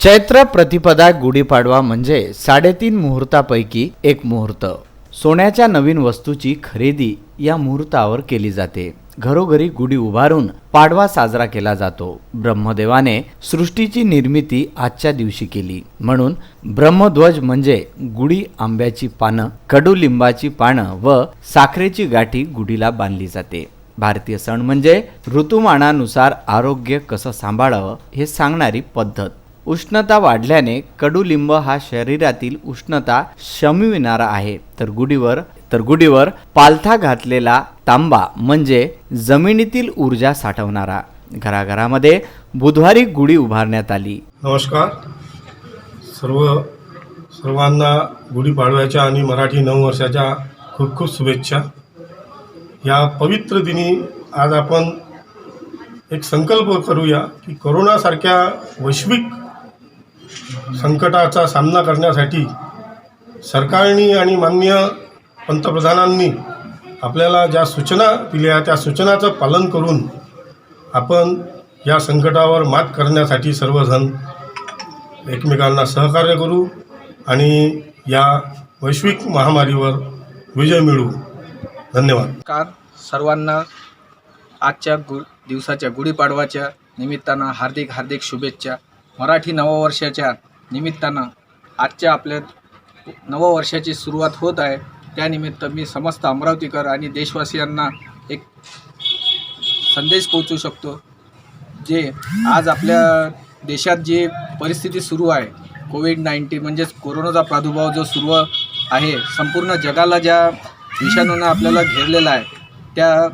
चैत्र प्रतिपदा गुढीपाडवा म्हणजे 3.5 मुहूर्तापैकी एक मुहूर्त. सोन्याच्या नवीन वस्तूची खरेदी या मुहूर्तावर केली जाते. घरोघरी गुढी उभारून पाडवा साजरा केला जातो. ब्रह्मदेवाने सृष्टीची निर्मिती आजच्या दिवशी केली, म्हणून ब्रह्मध्वज म्हणजे गुढी आंब्याची पानं, कडुलिंबाची पानं व साखरेची गाठी गुढीला बांधली जाते. भारतीय सण म्हणजे ऋतुमानानुसार आरोग्य कसं सांभाळावं हे सांगणारी पद्धत. उष्णता वाढल्याने कडुलिंब हा शरीरातील उष्णता शमविणारा आहे, तर गुढीवर पालथा घातलेला तांबा म्हणजे जमिनीतील ऊर्जा साठवणारा. घराघरामध्ये बुधवारी गुढी उभारण्यात आली. नमस्कार. सर्वांना गुढीपाडव्याच्या आणि मराठी नववर्षाच्या खूप खूप शुभेच्छा. या पवित्र दिनी आज आपण एक संकल्प करूया की कोरोनासारख्या वैश्विक संकटाचा सामना करण्यासाठी सरकारने आणि माननीय पंतप्रधानांनी आपल्याला ज्या सूचना दिल्या त्या सूचनाचं पालन करून आपण या संकटावर मात करण्यासाठी सर्वजण एकमेकांना सहकार्य करू आणि या वैश्विक महामारीवर विजय मिळवू. धन्यवाद. सर्वांना आजच्या दिवसाच्या गुढीपाडवाच्या निमित्तानं हार्दिक शुभेच्छा. मराठी नववर्षाच्या निमित्तानं आजच्या आपल्या नववर्षाची सुरुवात होत आहे. त्यानिमित्त मी समस्त अमरावतीकर आणि देशवासियांना एक संदेश पोहोचू शकतो. जे आज आपल्या देशात जी परिस्थिती सुरू आहे, कोविड-19 म्हणजेच कोरोनाचा प्रादुर्भाव जो सुरू आहे, संपूर्ण जगाला ज्या विषाणूनं आपल्याला घेरलेला आहे, त्या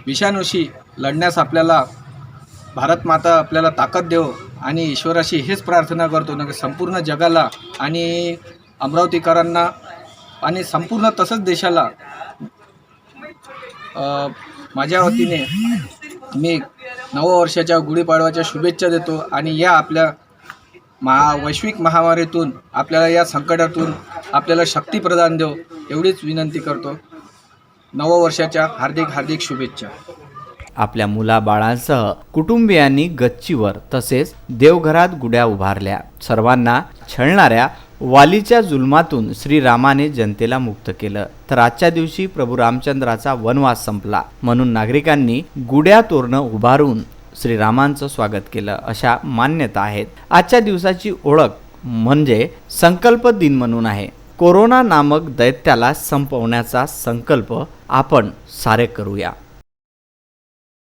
विषाणूशी लढण्यास आपल्याला भारत माता आपल्याला ताकद देव आणि ईश्वराशी हेच प्रार्थना करतो ना, संपूर्ण जगाला आणि अमरावतीकरांना आणि संपूर्ण तसंच देशाला माझ्या वतीने मी नववर्षाच्या गुढीपाडव्याच्या शुभेच्छा देतो. आणि या आपल्या वैश्विक महामारीतून आपल्याला या संकटातून आपल्याला शक्ती प्रदान देव एवढीच विनंती करतो. नववर्षाच्या हार्दिक शुभेच्छा. आपल्या मुलाबाळांसह कुटुंबियांनी गच्चीवर तसेच देवघरात गुढ्या उभारल्या. सर्वांना छळणाऱ्या वालीच्या जुलमातून श्रीरामाने जनतेला मुक्त केलं, तर आजच्या दिवशी प्रभू रामचंद्राचा वनवास संपला, म्हणून नागरिकांनी गुढ्या तोरणं उभारून श्रीरामांचं स्वागत केलं, अशा मान्यता आहेत. आजच्या दिवसाची ओळख म्हणजे संकल्प दिन म्हणून आहे. कोरोना नामक दैत्याला संपवण्याचा संकल्प आपण सारे करूया.